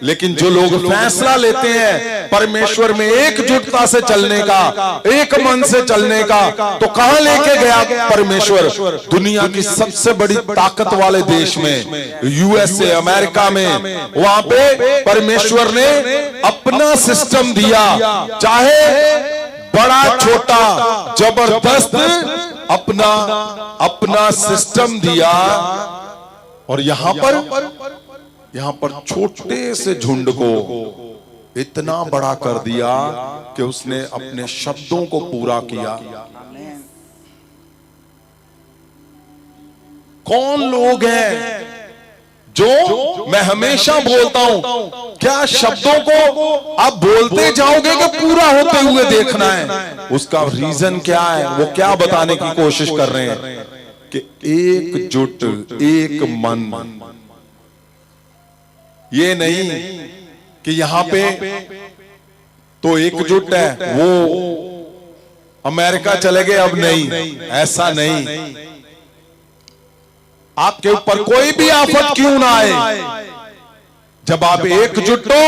लेकिन जो लोग फैसला लेते हैं परमेश्वर में एकजुटता से चलने का, एक मन से चलने का, तो कहां लेके गया परमेश्वर? दुनिया की सबसे बड़ी ताकत वाले देश में, यूएसए, अमेरिका में, वहां पे परमेश्वर ने अपना सिस्टम दिया। चाहे बड़ा छोटा जबरदस्त अपना अपना सिस्टम दिया। और यहां पर छोटे से झुंड को इतना बड़ा कर दिया कि उसने अपने शब्दों को पूरा किया। कौन लोग हैं जो, मैं हमेशा बोलता हूं, क्या शब्दों को आप बोलते जाओगे कि पूरा होते हुए देखना है? उसका रीजन क्या है? वो क्या बताने की कोशिश कर रहे हैं कि एकजुट, एक मन। ये नहीं कि यहां पे तो एकजुट है, वो अमेरिका चले गए अब नहीं, ऐसा नहीं। आपके ऊपर कोई भी आफत क्यों ना आए, जब आप एकजुट हो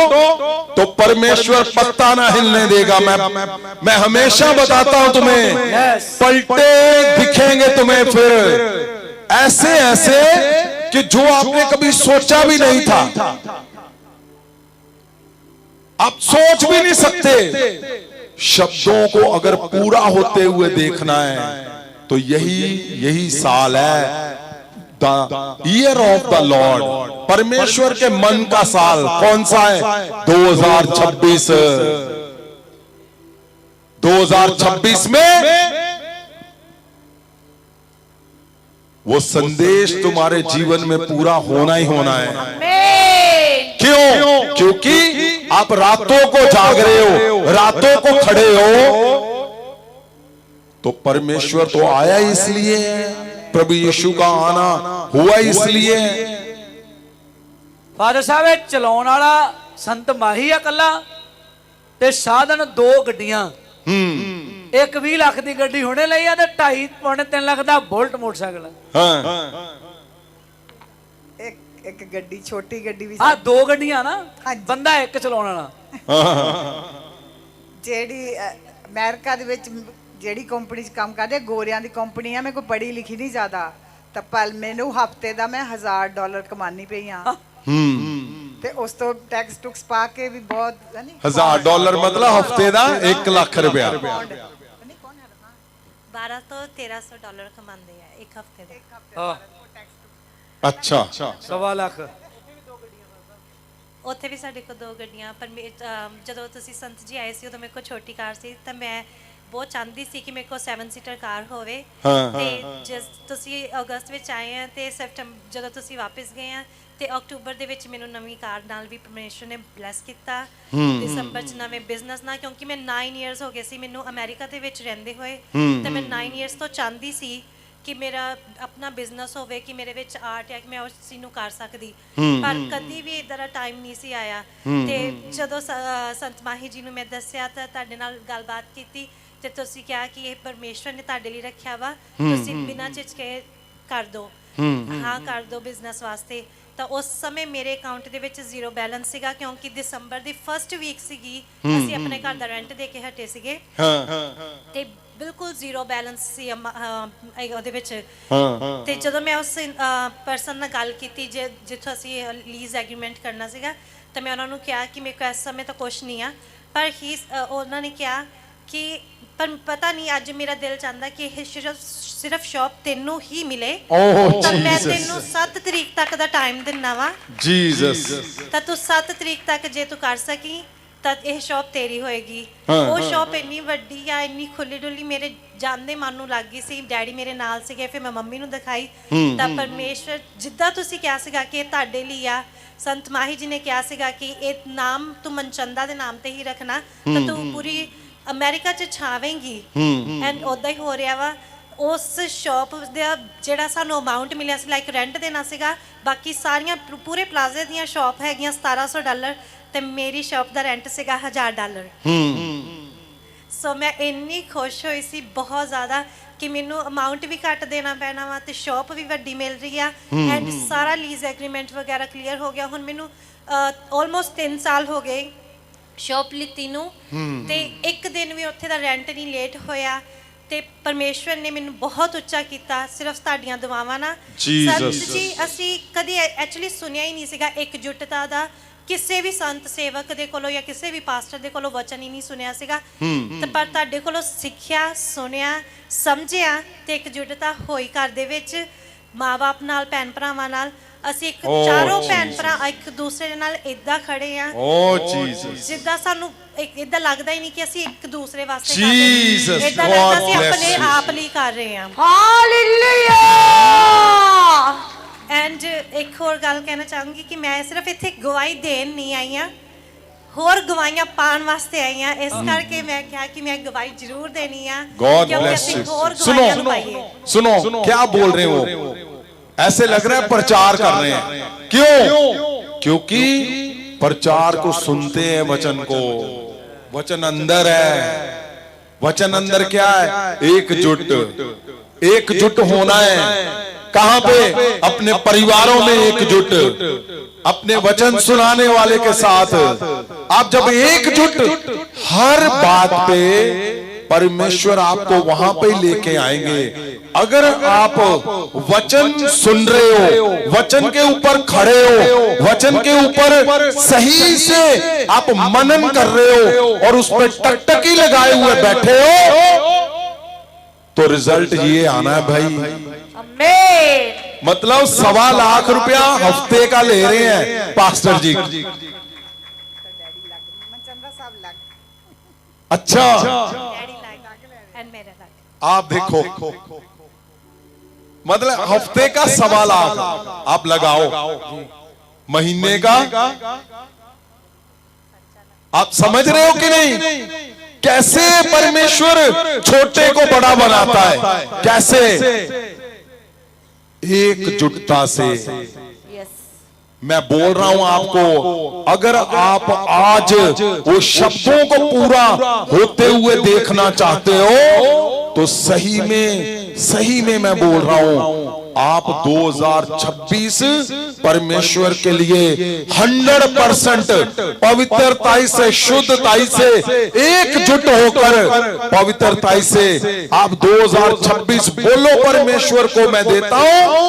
तो परमेश्वर पत्ता ना हिलने देगा। मैं हमेशा बताता हूं तुम्हें, पलटे दिखेंगे तुम्हें फिर ऐसे ऐसे कि जो आपने कभी सोचा भी नहीं था, आप सोच भी नहीं सकते। शब्दों को अगर पूरा होते हुए देखना है तो यही साल है, the year of the Lord, परमेश्वर के मन का साल। कौन सा है? 2026। 2026 में वो संदेश तुम्हारे जीवन में पूरा होना ही होना है। क्यों? क्योंकि आप रातों को जाग रहे हो, रातों को खड़े हो, तो परमेश्वर तो आया इसलिए है, प्रभु यीशु का आना हुआ इसलिए। फादर साहब चलाउण वाला संत माही आ कला ते साधन 2 गड्डियां। एक 20 लाख की गड्डी हुणे लई आ ते 2.5-3 लाख का बुलेट मोटरसाइकिल। एक गड्डी, छोटी गड्डी भी। 2 गड्डियां ना, बंदा एक चलाउण वाला। जेडी अमेरिका दे विच ਜਿਹੜੀ ਕੰਪਨੀ 'ਚ ਕੰਮ ਕਰਦੇ, ਗੋਰਿਆਂ ਦੀ ਕੰਪਨੀ ਆ। ਮੈਂ ਕੋਈ ਪੜ੍ਹੀ ਲਿਖੀ ਨਹੀਂ ਜ਼ਿਆਦਾ, ਤਾਂ ਪਰ ਮੈਨੂੰ ਹਫਤੇ ਦਾ ਮੈਂ $1000 ਕਮਾਨੀ ਪਈ ਆ। ਤੇ ਉਸ ਤੋਂ ਟੈਕਸ ਟੁਕਸ ਪਾ ਕੇ ਵੀ ਬਹੁਤ। $1000 मतलब ਹਫਤੇ ਦਾ 1 ਲੱਖ ਰੁਪਇਆ। 1200 ਤੋਂ $1300 ਕਮਾਉਂਦੇ ਆ ਇੱਕ ਹਫਤੇ ਦਾ। ਅੱਛਾ, 1.25 ਲੱਖ। ਉੱਥੇ ਵੀ ਸਾਡੇ ਕੋਲ 2 ਗੱਡੀਆਂ। ਪਰ ਜਦੋਂ ਤੁਸੀਂ ਸੰਤ ਜੀ ਆਏ ਸੀ ਉਦੋਂ ਮੇਰੇ ਕੋਲ ਛੋਟੀ ਕਾਰ ਸੀ, ਤਾਂ ਮੈਂ ਬਹੁਤ ਚਾਹੁੰਦੀ ਸੀ ਕਿ ਮੇਰੇ ਕੋਲ 7 ਸੀਟਰ ਕਾਰ ਹੋਵੇ। ਤੇ ਜਿਸ ਤੁਸੀਂ ਅਗਸਤ ਵਿੱਚ ਆਏ ਆ ਤੇ ਸੈਪਟੈਂਬਰ ਜਦੋਂ ਤੁਸੀਂ ਵਾਪਸ ਗਏ ਆ ਤੇ ਅਕਤੂਬਰ ਦੇ ਵਿੱਚ ਮੈਨੂੰ ਨਵੀਂ ਕਾਰ ਨਾਲ ਵੀ ਪਰਮੇਸ਼ਰ ਨੇ ਬਲੈਸ ਕੀਤਾ। ਦਸੰਬਰ 'ਚ ਨਵੇਂ ਬਿਜ਼ਨਸ ਨਾਲ, ਕਿਉਂਕਿ ਮੈਂ 9 ਇਅਰਸ ਹੋ ਗਏ ਸੀ ਮੈਨੂੰ ਅਮਰੀਕਾ ਦੇ ਵਿੱਚ ਰਹਿੰਦੇ ਹੋਏ, ਤੇ ਮੈਂ 9 ਇਅਰਸ ਤੋਂ ਚਾਹੁੰਦੀ ਸੀ ਕਿ ਮੇਰਾ ਆਪਣਾ ਬਿਜ਼ਨਸ ਹੋਵੇ, ਕਿ ਮੇਰੇ ਵਿੱਚ ਆਰਟ ਹੈ, ਕਿ ਮੈਂ ਉਸ ਚੀਜ਼ ਨੂੰ ਕਰ ਸਕਦੀ। ਪਰ ਕਦੀ ਵੀ ਇੱਦਾਂ ਦਾ ਟਾਈਮ ਨਹੀਂ ਸੀ ਆਇਆ। ਤੇ ਜਦੋਂ ਸੰਤ ਮਾਹੀ ਜੀ ਨੂੰ ਮੈਂ ਦੱਸਿਆ ਤਾਂ ਤੁਹਾਡੇ ਨਾਲ ਗੱਲਬਾਤ ਕੀਤੀ ਤੇ ਤੁਸੀਂ ਕਿਹਾ ਕਿ ਇਹ ਪਰਮੇਸ਼ਵਰ ਨੇ ਤੁਹਾਡੇ ਲਈ ਰੱਖਿਆ ਵਾ, ਤੁਸੀਂ ਬਿਨਾਂ ਝਿਜਕੇ ਕਰ ਦਿਓ, ਹਾਂ ਕਰ ਦਿਓ ਬਿਜ਼ਨਸ ਵਾਸਤੇ। ਤਾਂ ਉਸ ਸਮੇਂ ਮੇਰੇ ਅਕਾਊਂਟ ਦੇ ਵਿੱਚ 0 ਬੈਲੈਂਸ ਸੀਗਾ, ਕਿਉਂਕਿ ਦਸੰਬਰ ਦੀ ਫਸਟ ਵੀਕ ਸੀਗੀ, ਅਸੀਂ ਆਪਣੇ ਘਰ ਦਾ ਰੈਂਟ ਦੇ ਕੇ ਹਟੇ ਸੀਗੇ ਤੇ ਬਿਲਕੁਲ 0 ਬੈਲੈਂਸ ਸੀ ਉਹਦੇ ਵਿੱਚ। ਤੇ ਜਦੋਂ ਮੈਂ ਉਸ ਪਰਸਨ ਨਾਲ ਗੱਲ ਕੀਤੀ ਜਿੱਥੋਂ ਅਸੀਂ ਲੀਜ਼ ਐਗਰੀਮੈਂਟ ਕਰਨਾ ਸੀਗਾ, ਤਾਂ ਮੈਂ ਉਹਨਾਂ ਨੂੰ ਕਿਹਾ ਕਿ ਮੇਰੇ ਕੋਲ ਇਸ ਸਮੇਂ ਤਾਂ ਕੁਛ ਨਹੀਂ ਆ। ਪਰ ਉਹਨਾਂ ਨੇ ਕਿਹਾ ਕਿ ਪਰ ਪਤਾ ਨਹੀਂ ਅੱਜ ਮੇਰਾ ਦਿਲ ਚਾਹੁੰਦਾ ਕਿ ਇਹ ਸਿਰਫ ਸ਼ੌਪ ਤੈਨੂੰ ਹੀ ਮਿਲੇ, ਤਾਂ ਮੈਂ ਤੈਨੂੰ 7 ਤਰੀਕ ਤੱਕ ਦਾ ਟਾਈਮ ਦਿੰਨਾ ਵਾ ਜੀਸਸ, ਤਾਂ ਤੂੰ 7 ਤਰੀਕ ਤੱਕ ਜੇ ਤੂੰ ਕਰ ਸਕੀ ਤਾਂ ਇਹ ਸ਼ੌਪ ਤੇਰੀ ਹੋਏਗੀ। ਉਹ ਸ਼ੌਪ ਇੰਨੀ ਵੱਡੀ ਆ, ਇੰਨੀ ਖੁੱਲੀ ਡੁੱਲੀ, ਮੇਰੇ ਜਾਂਦੇ ਮਨ ਨੂੰ ਲੱਗ ਗਈ ਸੀ। ਡੈਡੀ ਮੇਰੇ ਨਾਲ ਸੀਗੇ, ਫਿਰ ਮੈਂ ਮੰਮੀ ਨੂੰ ਦਿਖਾਈ ਤਾਂ ਪਰਮੇਸ਼ਵਰ ਜਿੱਦਾਂ ਤੁਸੀਂ ਕਿਹਾ ਸੀਗਾ ਕਿ ਇਹ ਤੁਹਾਡੇ ਲਈ ਆ, ਸੰਤ ਮਾਹੀ ਜੀ ਨੇ ਕਿਹਾ ਸੀਗਾ ਕਿ ਇਹ ਨਾਮ ਤੂੰ ਮਨਚੰਦਾ ਦੇ ਨਾਮ ਤੇ ਹੀ ਰੱਖਣਾ ਤਾਂ ਤੂੰ ਪੂਰੀ ਅਮਰੀਕਾ 'ਚ ਛਾਵੇਂਗੀ। ਐਂਡ ਉੱਦਾਂ ਹੀ ਹੋ ਰਿਹਾ ਵਾ। ਉਸ ਸ਼ੌਪ ਦਾ ਜਿਹੜਾ ਸਾਨੂੰ ਅਮਾਊਂਟ ਮਿਲਿਆ ਸੀ, ਲਾਈਕ ਰੈਂਟ ਦੇਣਾ ਸੀਗਾ, ਬਾਕੀ ਸਾਰੀਆਂ ਪੂਰੇ ਪਲਾਜ਼ੇ ਦੀਆਂ ਸ਼ੌਪ ਹੈਗੀਆਂ $1700 ਤੇ ਮੇਰੀ ਸ਼ੌਪ ਦਾ ਰੈਂਟ ਸੀਗਾ $1000। ਸੋ ਮੈਂ ਇੰਨੀ ਖੁਸ਼ ਹੋਈ ਸੀ ਬਹੁਤ ਜ਼ਿਆਦਾ ਕਿ ਮੈਨੂੰ ਅਮਾਊਂਟ ਵੀ ਘੱਟ ਦੇਣਾ ਪੈਣਾ ਵਾ ਤੇ ਸ਼ੌਪ ਵੀ ਵੱਡੀ ਮਿਲ ਰਹੀ ਆ ਐਂਡ ਸਾਰਾ ਲੀਜ਼ ਐਗਰੀਮੈਂਟ ਵਗੈਰਾ ਕਲੀਅਰ ਹੋ ਗਿਆ। ਹੁਣ ਮੈਨੂੰ ਆਲਮੋਸਟ 3 ਸਾਲ ਹੋ ਗਏ ਸ਼ੌਪ ਲਿੱਤੀ ਨੂੰ ਤੇ ਇੱਕ ਦਿਨ ਵੀ ਉੱਥੇ ਦਾ ਰੈਂਟ ਨਹੀਂ ਲੇਟ ਹੋਇਆ ਤੇ ਪਰਮੇਸ਼ਵਰ ਨੇ ਮੈਨੂੰ ਬਹੁਤ ਉੱਚਾ ਕੀਤਾ ਸਿਰਫ ਤੁਹਾਡੀਆਂ ਦੁਆਵਾਂ ਨਾਲ। ਸੰਤ ਜੀ ਅਸੀਂ ਕਦੀ ਐਕਚੁਅਲੀ ਸੁਣਿਆ ਹੀ ਨਹੀਂ ਸੀਗਾ ਇਕਜੁੱਟਤਾ ਦਾ, ਕਿਸੇ ਵੀ ਸੰਤ ਸੇਵਕ ਦੇ ਕੋਲੋਂ ਜਾਂ ਕਿਸੇ ਵੀ ਪਾਸਟਰ ਦੇ ਕੋਲੋਂ ਵਚਨ ਹੀ ਨਹੀਂ ਸੁਣਿਆ ਸੀਗਾ ਤੇ ਪਰ ਤੁਹਾਡੇ ਕੋਲੋਂ ਸਿੱਖਿਆ, ਸੁਣਿਆ, ਸਮਝਿਆ ਤੇ ਇਕਜੁੱਟਤਾ ਹੋਈ ਘਰ ਦੇ ਵਿੱਚ ਮਾਂ-ਬਾਪ ਨਾਲ, ਭੈਣ ਭਰਾਵਾਂ ਨਾਲ। ਅਸੀਂ ਇੱਕ ਚਾਰੋਂ ਭੈਣ ਭਰਾ ਇੱਕ ਦੂਸਰੇ ਨਾਲ ਇਦਾਂ ਖੜੇ ਆ ਜਿੱਦਾਂ ਸਾਨੂੰ ਇਦਾਂ ਲੱਗਦਾ ਹੀ ਨਹੀਂ ਕਿ ਅਸੀਂ ਇੱਕ ਦੂਸਰੇ ਵਾਸਤੇ ਕਰ ਰਹੇ ਹਾਂ, ਇਦਾਂ ਲੱਗਦਾ ਅਸੀਂ ਆਪਣੇ ਆਪ ਲਈ ਕਰ ਰਹੇ ਹਾਂ। ਹਾਲੇਲੂਇਆ। ਐਂਡ ਇੱਕ ਹੋਰ ਗੱਲ ਕਹਿਣਾ ਚਾਹੂੰਗੀ ਕਿ ਮੈਂ ਸਿਰਫ ਇੱਥੇ ਗਵਾਹੀ ਦੇਣ ਨਹੀਂ ਆਈ ਹਾਂ, ਹੋਰ ਗਵਾਹੀਆਂ ਪਾਉਣ ਵਾਸਤੇ ਆਈ ਹਾਂ। ਇਸ ਕਰਕੇ ਮੈਂ ਕਿਹਾ ਕਿ ਮੈਂ ਗਵਾਹੀ ਜ਼ਰੂਰ ਦੇਣੀ ਆ ਕਿਉਂਕਿ ਅਸੀਂ ਹੋਰ ਗਵਾਹੀਆਂ ਪਾਈਏ। सुनो क्या बोल रहे हो, ऐसे लग रहा है प्रचार कर रहे हैं। क्यों? क्योंकि प्रचार को सुनते हैं, वचन को, वचन अंदर है। वचन अंदर क्या है? एकजुट होना है। कहां पे? अपने परिवारों में एकजुट, अपने वचन सुनाने वाले के साथ। आप जब एकजुट, हर बात पे परमेश्वर आपको वहां पे लेके आएंगे। अगर आप वचन सुन रहे हो, वचन के ऊपर खड़े हो, वचन के ऊपर सही से आप मनन कर रहे हो और उस पर टकटकी लगाए हुए बैठे हो, तो रिजल्ट ये आना है भाई। मतलब 1.25 लाख रुपया हफ्ते का ले रहे हैं पास्टर जी। अच्छा, आप देखो, मतलब हफ्ते का 1.25 लाख आप लगाओ, महीने का आप समझ रहे हो कि नहीं? कैसे परमेश्वर छोटे को बड़ा बनाता है, कैसे? एकजुटता से। मैं बोल रहा हूं आपको, अगर आप आज वो शब्दों को पूरा होते हुए देखना चाहते हो तो सही में मैं बोल रहा हूं, आप 2026 परमेश्वर के लिए 100% पवित्रताई से, शुद्धताई से, एकजुट होकर पवित्रताई से आप 2026 बोलो, परमेश्वर को मैं देता हूं।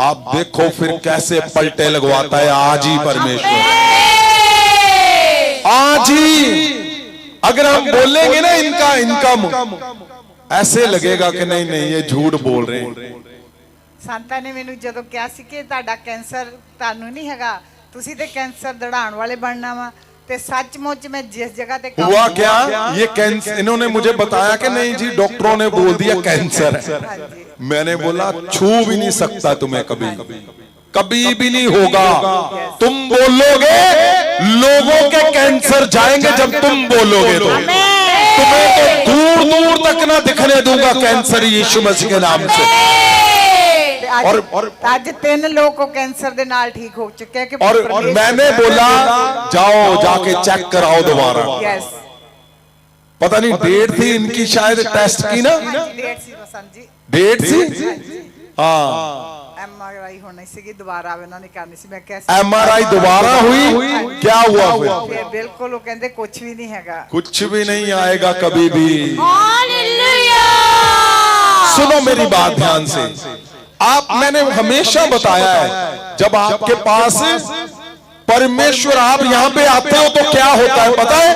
आप देखो फिर कैसे पलटे लगवाता है आज ही परमेश्वर, आज ही। अगर हम बोलेंगे ना इनका इनकम, ऐसे लगेगा कि नहीं ये झूठ बोल रहे हैं। ਸੰਤਾਂ ਨੇ ਮੈਨੂੰ ਜਦੋਂ ਕਿਹਾ ਸੀ ਕਿ ਤੁਹਾਡਾ ਕੈਂਸਰ ਤੁਹਾਨੂੰ ਨਹੀਂ ਹੈਗਾ, ਤੁਸੀਂ ਤੇ ਕੈਂਸਰ ਦੜਾਉਣ ਵਾਲੇ ਬਣਨਾ ਵਾ, ਤੇ सचमुच मैं जिस जगह पे हुआ क्या, ये कैंसर, इन्होंने मुझे बताया कि नहीं जी डॉक्टरों ने बोल दिया कैंसर है। मैंने बोला छू भी नहीं सकता तुम्हें, कभी भी नहीं होगा। तुम बोलोगे लोगों के कैंसर जाएंगे, जब तुम बोलोगे तो तुम्हें तो दूर दूर तक ना दिखने दूंगा कैंसर, यीशु मसीह के नाम से। और आज 3 लोगों को कैंसर दे नाल ठीक हो चुके हैं कि और मैंने बोला जाओ जाके चेक कराओ दोबारा। यस, पता नहीं डेट थी इनकी, शायद टेस्ट की ना, डेट सी बसंत जी, डेट थी। हाँ, MRI होनी सी, दोबारा उन्होंने करनी सी। मैं कैसे MRI दोबारा हुई, क्या हुआ फिर? बिल्कुल वो कहते कुछ भी नहीं हैगा, कुछ भी नहीं आएगा कभी भी। सुनो मेरी बात ध्यान से, मैंने हमेशा बताया है, जब आपके पास परमेश्वर, आप यहां पे आते हो तो क्या होता है पता है?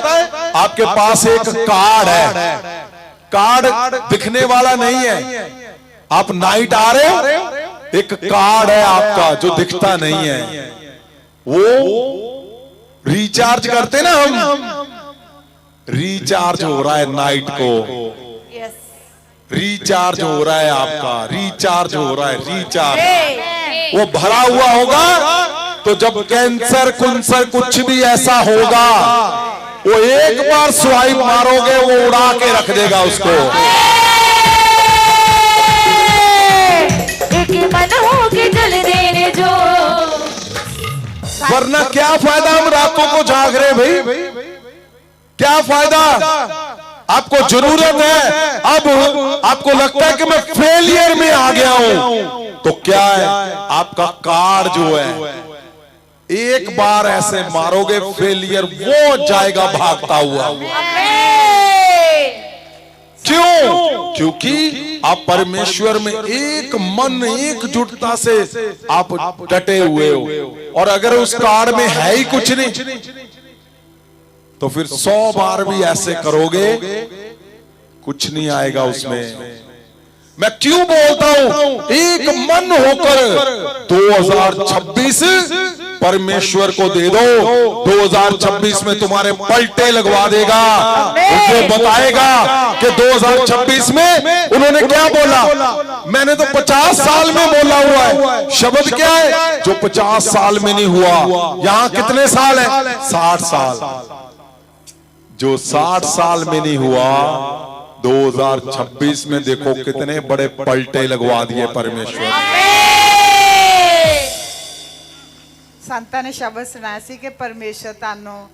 आपके पास एक कार्ड है, कार्ड दिखने वाला नहीं है। आप नाइट आ रहे हो, एक कार्ड है आपका जो दिखता नहीं है, वो रिचार्ज करते ना हम, रिचार्ज हो रहा है नाइट को, रिचार्ज हो रहा है आपका, रिचार्ज हो रहा है, रिचार्ज वो भरा हुआ होगा। तो जब कैंसर कुंसर कुछ भी ऐसा होगा, वो एक बार स्वाइप मारोगे वो उड़ा के रख देगा उसको। एक मन हो के जल देने जो, वरना क्या फायदा हम रातों को जाग रहे भाई, क्या फायदा? आपको जरूरत है, अब आपको लगता है कि मैं फेलियर में आ गया हूं, तो क्या है, आपका कार्ड जो है एक बार ऐसे मारोगे फेलियर वो जाएगा भागता हुआ। क्यों? क्योंकि आप परमेश्वर में एक मन एकजुटता से आप डटे हुए हो। और अगर उस कार्ड में है ही कुछ नहीं तो फिर 100 बार भी ऐसे करोगे कुछ नहीं आएगा उसमें। मैं क्यों बोलता हूं एक मन होकर 2026 परमेश्वर को दे दो। 2026 में तुम्हारे पलटे लगवा देगा। उसको बताएगा कि 2026 में उन्होंने क्या बोला। मैंने तो 50 साल में बोला हुआ है। शब्द क्या है जो 50 साल में नहीं हुआ। यहां कितने साल है? 60 साल। जो 60 साल में नहीं हुआ 2026 में देखो कितने बड़े पलटे लगवा दिए परमेश्वर। ਸੰਤਾਂ ਨੇ ਸ਼ਬਦ ਸੁਣਾਇਆ ਸੀ ਕਿ ਪਰਮੇਸ਼ਰ ਤੁਹਾਨੂੰ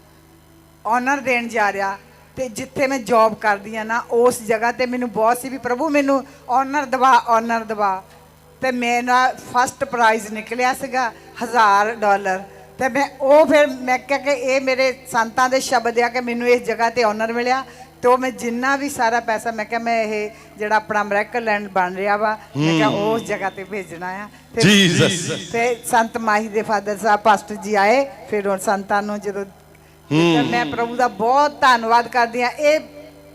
ਆਨਰ ਦੇਣ ਜਾ ਰਿਹਾ ਤੇ ਜਿੱਥੇ ਮੈਂ ਜੌਬ ਕਰਦੀ ਆ ਨਾ ਉਸ ਜਗ੍ਹਾ ਤੇ ਮੈਨੂੰ ਬਹੁਤ ਸੀ ਵੀ ਪ੍ਰਭੂ ਮੈਨੂੰ ਆਨਰ ਦਵਾ ਤੇ ਮੇਰਾ ਫਸਟ ਪ੍ਰਾਈਜ਼ ਨਿਕਲਿਆ ਸੀਗਾ $1000 ਤੇ ਮੈਂ ਉਹ ਫਿਰ ਮੈਂ ਕਿਹਾ ਕਿ ਇਹ ਮੇਰੇ ਸੰਤਾਂ ਦੇ ਸ਼ਬਦ ਆ ਕਿ ਮੈਨੂੰ ਇਸ ਜਗ੍ਹਾ ਤੇ ਆਨਰ ਮਿਲਿਆ। तो मैं जिन्ना भी सारा पैसा मैं क्या मैं ये जड़ा अपना मिरेकल लैंड बन रहा वा मैं क्या उस जगह ते भेजना है। फिर संत माही दे फादर साहब पास्टर जी आए फिर उन संतां नूं जदों मैं प्रभु दा बहुत धन्नवाद करदी हां। ये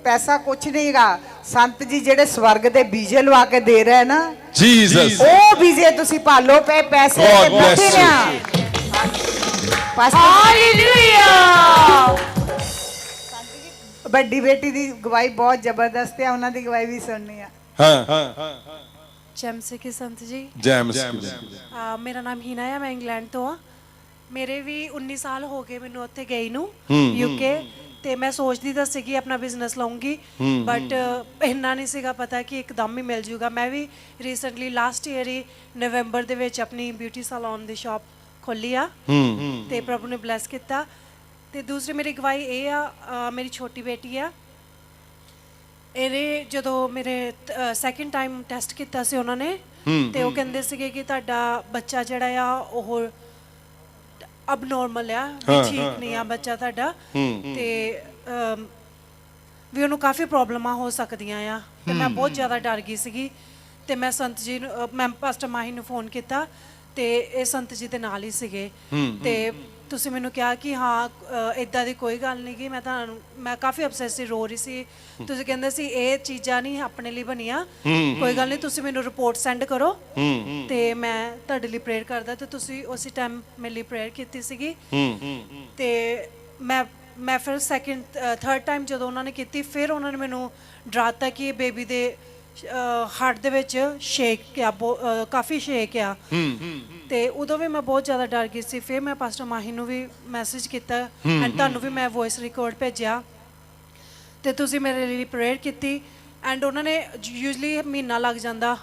पैसा कुछ नहीं गा संत जी जेड़े स्वर्ग दे बीजे लवा के दे रहे हैं ना जीसस ओ बीजे तुसी पालो पे पैसे बहुत ही हालेलुया। ਵੱਡੀ ਬੇਟੀ ਦੀ ਗਵਾਹੀ ਬਹੁਤ ਜ਼ਬਰਦਸਤ ਹੈ ਉਹਨਾਂ ਦੀ ਗਵਾਹੀ ਵੀ ਸੁਣਨੀ ਆ। ਜੈਮਸ ਕੇ ਸੰਤ ਜੀ ਜੈਮਸ ਮੇਰਾ ਨਾਮ ਹੀਨਾ ਹੈ। ਮੈਂ ਇੰਗਲੈਂਡ ਤੋਂ ਆ। ਮੇਰੇ ਵੀ 19 ਸਾਲ ਹੋ ਗਏ ਮੈਨੂੰ ਉੱਥੇ ਗਈ ਨੂੰ ਯੂਕੇ ਤੇ ਮੈਂ ਸੋਚਦੀ ਤਾਂ ਸੀਗੀ ਆਪਣਾ ਬਿਜ਼ਨਸ ਲਾਉਂਗੀ ਬਟ ਇੰਨਾ ਨਹੀਂ ਸੀਗਾ ਪਤਾ ਕਿ ਇੱਕਦਮ ਹੀ ਮਿਲ ਜੂਗਾ। ਮੈਂ ਵੀ ਰੀਸੈਂਟਲੀ ਲਾਸਟ ਈਅਰ ਹੀ ਨਵੰਬਰ ਦੇ ਵਿੱਚ ਆਪਣੀ ਬਿਊਟੀ ਸੈਲੂਨ ਦੀ ਸ਼ਾਪ ਖੋਲੀ ਆ ਤੇ ਪ੍ਰਭੂ ਨੇ ਬਲੈਸ ਕੀਤਾ। ਤੇ ਦੂਸਰੀ ਮੇਰੀ ਗਵਾਹੀ ਇਹ ਆ ਮੇਰੀ ਛੋਟੀ ਬੇਟੀ ਆ ਇਹਨੇ ਜਦੋਂ ਮੇਰੇ ਸੈਕਿੰਡ ਟਾਈਮ ਟੈਸਟ ਕੀਤਾ ਸੀ ਉਹਨਾਂ ਨੇ ਤੇ ਉਹ ਕਹਿੰਦੇ ਸੀਗੇ ਕਿ ਤੁਹਾਡਾ ਬੱਚਾ ਜਿਹੜਾ ਆ ਉਹ ਅਬਨੋਰਮਲ ਆ ਵੀ ਠੀਕ ਨਹੀਂ ਆ ਬੱਚਾ ਤੁਹਾਡਾ ਤੇ ਵੀ ਉਹਨੂੰ ਕਾਫੀ ਪ੍ਰੋਬਲਮਾਂ ਹੋ ਸਕਦੀਆਂ ਆ ਤੇ ਮੈਂ ਬਹੁਤ ਜ਼ਿਆਦਾ ਡਰ ਗਈ ਸੀਗੀ ਤੇ ਮੈਂ ਸੰਤ ਜੀ ਨੂੰ ਮੈਂ ਪਾਸਟਰ ਮਾਹੀ ਨੂੰ ਫੋਨ ਕੀਤਾ ਤੇ ਇਹ ਸੰਤ ਜੀ ਦੇ ਨਾਲ ਹੀ ਸੀਗੇ ਤੇ ਤੁਸੀਂ ਮੈਨੂੰ ਕਿਹਾ ਕਿ ਹਾਂ ਇਦਾਂ ਦੀ ਕੋਈ ਗੱਲ ਨਹੀਂ ਕਿ ਮੈਂ ਕਾਫੀ ਅਬਸੈਸਿਵ ਰੋ ਰਹੀ ਸੀ। ਤੁਸੀਂ ਕਹਿੰਦੇ ਸੀ ਇਹ ਚੀਜ਼ਾਂ ਨਹੀਂ ਆਪਣੇ ਲਈ ਬਣੀਆਂ ਕੋਈ ਗੱਲ ਨਹੀਂ ਤੁਸੀਂ ਮੈਨੂੰ ਰਿਪੋਰਟ ਸੈਂਡ ਕਰੋ ਤੇ ਮੈਂ ਤੁਹਾਡੇ ਲਈ ਪ੍ਰੇਅਰ ਕਰਦਾ ਤੇ ਤੁਸੀਂ ਉਸੇ ਟਾਈਮ ਮੇਰੇ ਲਈ ਪ੍ਰੇਅਰ ਕੀਤੀ ਸੀਗੀ ਤੇ ਮੈਂ ਫਿਰ ਸੈਕਿੰਡ ਥਰਡ ਟਾਈਮ ਜਦੋਂ ਉਹਨਾਂ ਨੇ ਕੀਤੀ ਫਿਰ ਉਹਨਾਂ ਨੇ ਮੈਨੂੰ ਡਰਾਤਾ ਕਿ ਬੇਬੀ ਦੇ ਹਾਰਟ ਦੇ ਵਿੱਚ ਸ਼ੇਕ ਆ ਕਾਫੀ ਸ਼ੇਕ ਆ ਤੇ ਉਦੋਂ ਵੀ ਮੈਂ ਬਹੁਤ ਜ਼ਿਆਦਾ ਡਰ ਗਈ ਸੀ। ਫਿਰ ਮੈਂ ਪਾਸਟਰ ਮਾਹੀ ਨੂੰ ਵੀ ਮੈਸੇਜ ਕੀਤਾ ਐਂਡ ਤੁਹਾਨੂੰ ਵੀ ਮੈਂ ਵੌਇਸ ਰਿਕਾਰਡ ਭੇਜਿਆ ਤੇ ਤੁਸੀਂ ਮੇਰੇ ਲਈ ਪ੍ਰੇਅਰ ਕੀਤੀ ਐਂਡ ਉਹਨਾਂ ਨੇ ਯੂਜੂਅਲੀ ਮਹੀਨਾ ਲੱਗ ਜਾਂਦਾ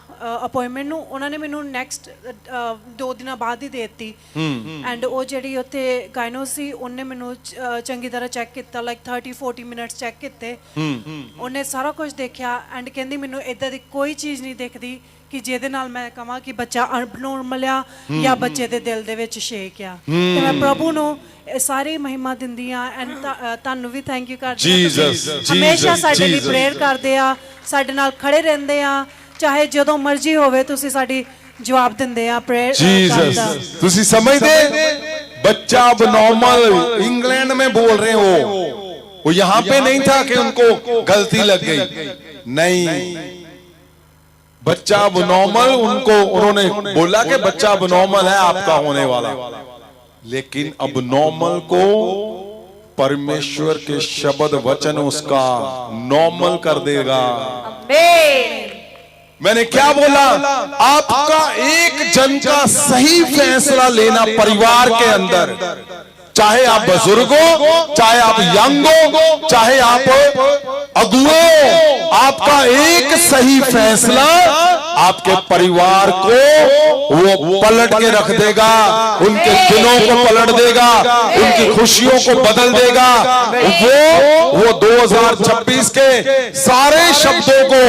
ਅਪਾਇੰਟਮੈਂਟ ਨੂੰ ਉਹਨਾਂ ਨੇ ਮੈਨੂੰ ਨੈਕਸਟ 2 ਦਿਨਾਂ ਬਾਅਦ ਹੀ ਦੇ ਦਿੱਤੀ ਐਂਡ ਉਹ ਜਿਹੜੀ ਉੱਥੇ ਗਾਇਨੋ ਸੀ ਉਹਨੇ ਮੈਨੂੰ ਚੰਗੀ ਤਰ੍ਹਾਂ ਚੈੱਕ ਕੀਤਾ ਲਾਈਕ 30-40 ਮਿੰਟਸ ਚੈੱਕ ਕੀਤੇ ਉਹਨੇ ਸਾਰਾ ਕੁਝ ਦੇਖਿਆ ਐਂਡ ਕਹਿੰਦੀ ਮੈਨੂੰ ਇਦਾਂ ਦੀ ਕੋਈ ਚੀਜ਼ ਨਹੀਂ ਦਿਖਦੀ ਕਿ ਜਿਹਦੇ ਨਾਲ ਮੈਂ ਕਹਾਂ ਕਿ ਬੱਚਾ ਅਬਨੋਰਮਲ ਆ ਜਾਂ ਬੱਚੇ ਦੇ ਦਿਲ ਦੇ ਵਿੱਚ ਸ਼ੇਕ ਆ ਤੇ ਮੈਂ ਪ੍ਰਭੂ ਨੂੰ ਸਾਰੀ ਮਹਿਮਾ ਦਿੰਦੀ ਆ ਐਂਡ ਤੁਹਾਨੂੰ ਵੀ ਥੈਂਕ ਯੂ ਕਰਦੀ ਹਾਂ। ਹਮੇਸ਼ਾ ਸਾਡੇ ਲਈ ਪ੍ਰੇਅਰ ਕਰਦੇ ਆ ਸਾਡੇ ਨਾਲ ਖੜੇ ਰਹਿੰਦੇ ਆ ਚਾਹੇ ਜਦੋਂ ਮਰਜ਼ੀ ਹੋਵੇ ਤੁਸੀਂ ਸਾਡੀ ਜਵਾਬ ਦਿੰਦੇ ਆ ਪ੍ਰੇਅਰ जीसस ਤੁਸੀਂ समझते बच्चा abnormal इंग्लैंड में बोल रहे हो वो यहाँ पे नहीं था कि उनको गलती लग गई नहीं बच्चा abnormal उनको उन्होंने बोला कि बच्चा abnormal है आपका होने वाला लेकिन abnormal को परमेश्वर के शब्द वचन उसका नॉर्मल कर देगा। मैंने क्या बोला आपका एक जन का सही फैसला लेना परिवार के अंदर चाहे आप बुजुर्ग हो चाहे आप यंग हो चाहे आप अगुए हो आपका एक सही फैसला आपके परिवार को वो पलट के रख देगा उनके दिनों को पलट देगा उनकी खुशियों को बदल देगा वो 2026 के सारे शब्दों को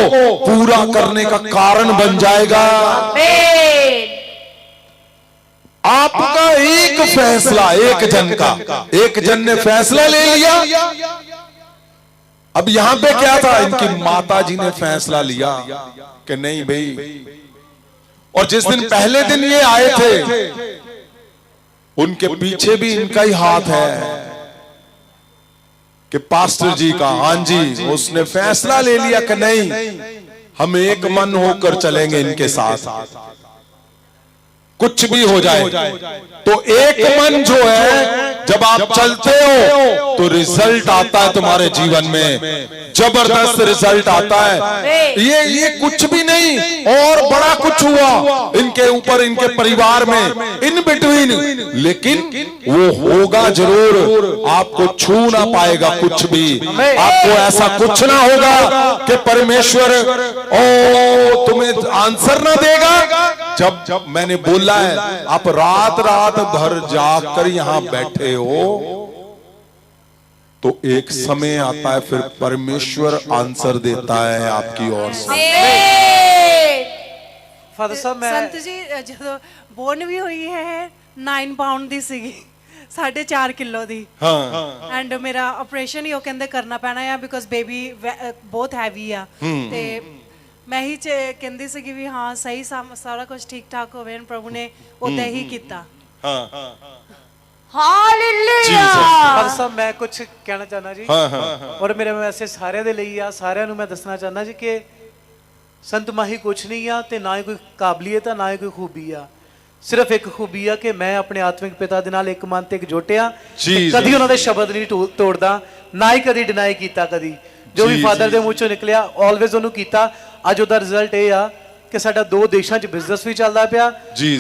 पूरा करने का कारण बन जाएगा। आपका एक फैसला, एक जन का, एक जन ने फैसला ले लिया। अब यहां पे क्या था, इनकी माता जी ने फैसला लिया कि नहीं भाई, और जिस दिन पहले दिन ये आए थे उनके पीछे भी इनका ही हाथ है कि पास्टर जी का, हाँ जी, उसने फैसला ले लिया कि नहीं, हम एक मन होकर चलेंगे इनके साथ, कुछ भी हो जाए। तो एक मन जो है, जब आप चलते हो तो रिजल्ट आता है तुम्हारे जीवन में, जबरदस्त रिजल्ट आता है। ये कुछ भी नहीं और बड़ा कुछ हुआ इनके ऊपर, इनके परिवार में, इन बिटवीन, लेकिन वो होगा जरूर, आपको छू ना पाएगा कुछ भी, आपको ऐसा कुछ ना होगा कि परमेश्वर ओ तुम्हें आंसर ना देगा। जब मैंने बोला है, आप रात रात भर जाग कर यहां बैठे हो, तो एक समय आता है फिर परमेश्वर आंसर देता है आपकी ओर से। ਫਾਦਰ ਸਾਹਿਬ ਮੈਂ ਸੰਤ ਜੀ ਜਦੋਂ ਬੋਰਨ ਵੀ ਹੋਈ ਹੈ 9 ਪਾਉਂਡ ਦੀ ਸੀਗੀ 4.5 ਕਿਲੋ ਦੀ ਹਾਂ ਐਂਡ ਮੇਰਾ ਆਪਰੇਸ਼ਨ ਹੀ ਉਹ ਕਹਿੰਦੇ ਕਰਨਾ ਪੈਣਾ ਆ ਬਿਕੋਜ਼ ਬੇਬੀ ਬਹੁਤ ਹੈਵੀ ਆ ਤੇ ਮੈਂ ਹੀ ਕਹਿੰਦੀ ਸੀਗੀ ਵੀ ਹਾਂ ਸਹੀ ਸਾਰਾ ਕੁਝ ਠੀਕ ਠਾਕ ਹੋਵੇ ਪ੍ਰਭੂ ਨੇ ਉਦਾਂ ਹੀ ਕੀਤਾ। ਹਾਂ ਹਾਲੇਲੂਇਆ। ਫਾਦਰ ਸਾਹਿਬ ਮੈਂ ਕੁਝ ਕਹਿਣਾ ਚਾਹੁੰਦਾ ਜੀ, ਔਰ ਮੇਰਾ ਮੈਸੇਜ ਸਾਰਿਆਂ ਦੇ ਲਈ ਆ, ਸਾਰਿਆਂ ਨੂੰ ਮੈਂ ਦੱਸਣਾ ਚਾਹੁੰਦਾ ਜੀ ਕਿ ਸੰਤ ਮਾਹੀ ਕੁਛ ਨਹੀਂ ਆ ਤੇ ਨਾ ਹੀ ਕੋਈ ਕਾਬਲੀਅਤ ਆ, ਨਾ ਹੀ ਕੋਈ ਖੂਬੀ ਆ, ਸਿਰਫ ਇੱਕ ਖੂਬੀ ਆ ਕਿ ਮੈਂ ਆਪਣੇ ਆਤਮਿਕ ਪਿਤਾ ਦੇ ਨਾਲ ਇੱਕ ਮਨ ਤੇ ਇਕਜੁੱਟ ਆ, ਕਦੀ ਉਹਨਾਂ ਦੇ ਸ਼ਬਦ ਨਹੀਂ ਤੋੜਦਾ, ਨਾ ਹੀ ਕਦੀ ਡਿਨਾਈ ਕੀਤਾ, ਕਦੀ ਜੋ ਵੀ ਫਾਦਰ ਦੇ ਮੂੰਹ ਚੋਂ ਨਿਕਲਿਆ ਆਲਵੇਜ਼ ਉਹਨੂੰ ਕੀਤਾ। ਅੱਜ ਉਹਦਾ ਰਿਜ਼ਲਟ ਇਹ ਆ ਕਿ ਸਾਡਾ 2 ਦੇਸ਼ਾਂ 'ਚ ਬਿਜ਼ਨਸ ਵੀ ਚੱਲਦਾ ਪਿਆ,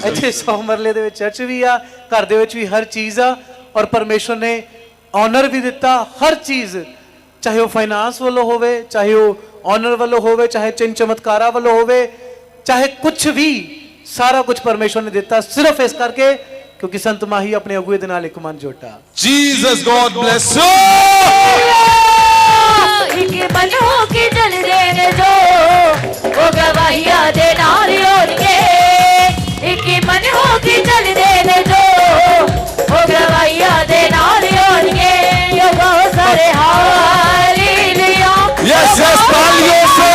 ਇੱਥੇ 100 ਮਰਲੇ ਦੇ ਵਿੱਚ ਚਰਚ ਵੀ ਆ, ਘਰ ਦੇ ਵਿੱਚ ਵੀ ਹਰ ਚੀਜ਼ ਆ, ਔਰ ਪਰਮੇਸ਼ਵਰ ਨੇ ਆਨਰ ਵੀ ਦਿੱਤਾ ਹਰ ਚੀਜ਼, ਚਾਹੇ ਉਹ ਫਾਈਨਾਂਸ ਵੱਲੋਂ ਹੋਵੇ, ਚਾਹੇ ਉਹ ਆਨਰ ਵੱਲੋਂ ਹੋਵੇ, ਚਾਹੇ ਚਿੰਨ ਚਮਤਕਾਰਾਂ ਵੱਲੋਂ ਹੋਵੇ, ਚਾਹੇ ਕੁਝ ਵੀ, ਸਾਰਾ ਕੁਝ ਪਰਮੇਸ਼ਵਰ ਨੇ ਦਿੱਤਾ, ਸਿਰਫ ਇਸ ਕਰਕੇ ਕਿਉਂਕਿ ਸੰਤ ਮਾਹੀ ਆਪਣੇ ਅਗੂਏ ਦੇ ਨਾਲ ਇੱਕ ਮਨ ਜੋਟਾ। Jesus God bless you. एक मन हो के चल देने जो वो गवाहिया दे नाल होणगे, एक मन हो के चल देने जो वो गवाहिया दे नाल होणगे। यो बहुत सारे हालेलुया, यस यस तालियों से।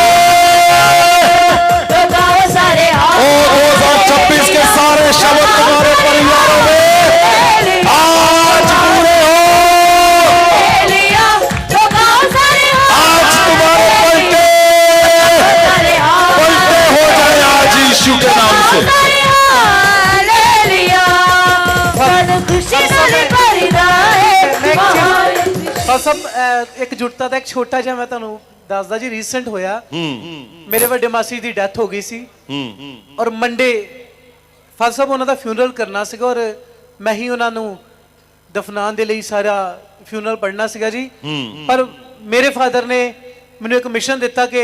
यो बहुत सारे ओ 2026 के सारे शब्द तुम्हारे परिवारों में आज पूरे हो, आज तुम्हारे पलटे हो जाए आज यीशु के नाम से। ਸਭ ਇਕਜੁੱਟਤਾ ਦਾ ਇੱਕ ਛੋਟਾ ਜਿਹਾ ਮੈਂ ਤੁਹਾਨੂੰ ਦੱਸਦਾ ਜੀ, ਰੀਸੈਂਟ ਹੋਇਆ, ਮੇਰੇ ਵੱਡੇ ਮਾਸੀ ਦੀ ਡੈਥ ਹੋ ਗਈ ਸੀ, ਔਰ ਮੰਡੇ ਫਾਦਰ ਸਾਹਿਬ ਉਹਨਾਂ ਦਾ ਫਿਊਨਰਲ ਕਰਨਾ ਸੀਗਾ, ਔਰ ਮੈਂ ਹੀ ਉਹਨਾਂ ਨੂੰ ਦਫਨਾਉਣ ਦੇ ਲਈ ਸਾਰਾ ਫਿਊਨਰਲ ਪੜ੍ਹਨਾ ਸੀਗਾ ਜੀ। ਪਰ ਮੇਰੇ ਫਾਦਰ ਨੇ ਮੈਨੂੰ ਇੱਕ ਮਿਸ਼ਨ ਦਿੱਤਾ ਕਿ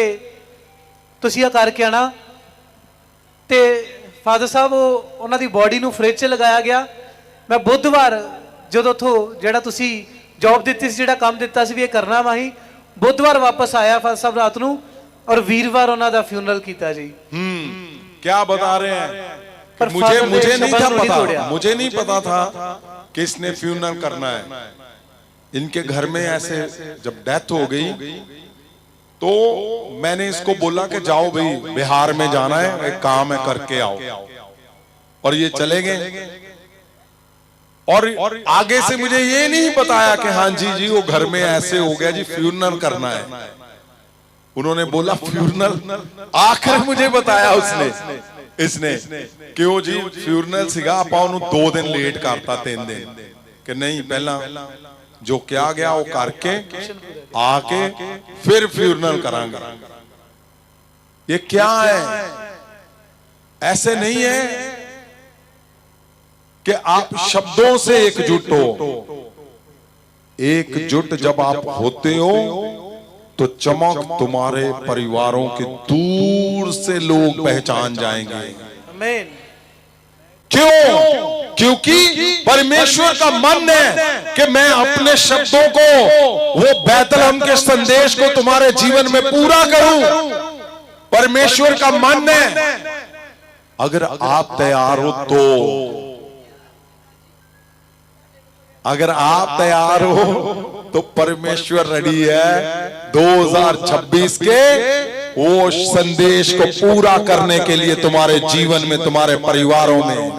ਤੁਸੀਂ ਆ ਕਰਕੇ ਆਣਾ, ਤੇ ਫਾਦਰ ਸਾਹਿਬ ਉਹਨਾਂ ਦੀ ਬੋਡੀ ਨੂੰ ਫ੍ਰਿਜ 'ਚ ਲਗਾਇਆ ਗਿਆ। ਮੈਂ ਬੁੱਧਵਾਰ ਜਦੋਂ ਉੱਥੋਂ ਜਿਹੜਾ ਤੁਸੀਂ ਜੌਬ ਦਿੱਤੀ ਸੀ, ਜਿਹੜਾ ਕੰਮ ਦਿੱਤਾ ਸੀ ਵੀ ਇਹ ਕਰਨਾ ਵਾ, ਹੀ ਬੁੱਧਵਾਰ ਵਾਪਸ ਆਇਆ ਫਾਦਰ ਸਾਹਿਬ ਰਾਤ ਨੂੰ, ਔਰ ਵੀਰਵਾਰ ਉਹਨਾਂ ਦਾ ਫਿਊਨਰਲ ਕੀਤਾ ਜੀ। क्या बता रहे हैं? पर मुझे फादर मुझे ने नहीं शब्द था नहीं पता, तोड़ा। मुझे नहीं पता था कि इसने फ्यूनरल करना है। इनके घर में ऐसे जब डेथ हो गई तो मैंने इसको बोला कि जाओ भाई बिहार में जाना है, एक काम है करके आओ, और ये चले गए। और आगे से मुझे ये नहीं बताया कि हाँ जी जी वो घर में ऐसे हो गया जी, फ्यूनरल करना है। उन्होंने बोला फ्यूनरल, आखिर मुझे बताया इसने क्यों जी फ्यूनरल सीगा, ਆਪਾਂ ਉਹਨੂੰ 2 दिन लेट करता, 3 दिन कि नहीं पहला जो क्या गया वो करके आके फिर फ्यूनरल करांगे। ये क्या है? ऐसे नहीं है कि आप शब्दों से एकजुट हो। एकजुट जब आप होते हो तो चमक तुम्हारे परिवारों के दूर से लोग पहचान जाएंगे। आमीन। क्यों? क्योंकि परमेश्वर का मन है कि मैं अपने शब्दों को, वो बैतलहम के संदेश को तुम्हारे जीवन में पूरा करूं। परमेश्वर का मन है, अगर आप तैयार हो तो अगर आप तैयार हो तो परमेश्वर रेडी है 2026 के वो संदेश को पूरा करने के लिए तुम्हारे जीवन में, तुम्हारे परिवारों में।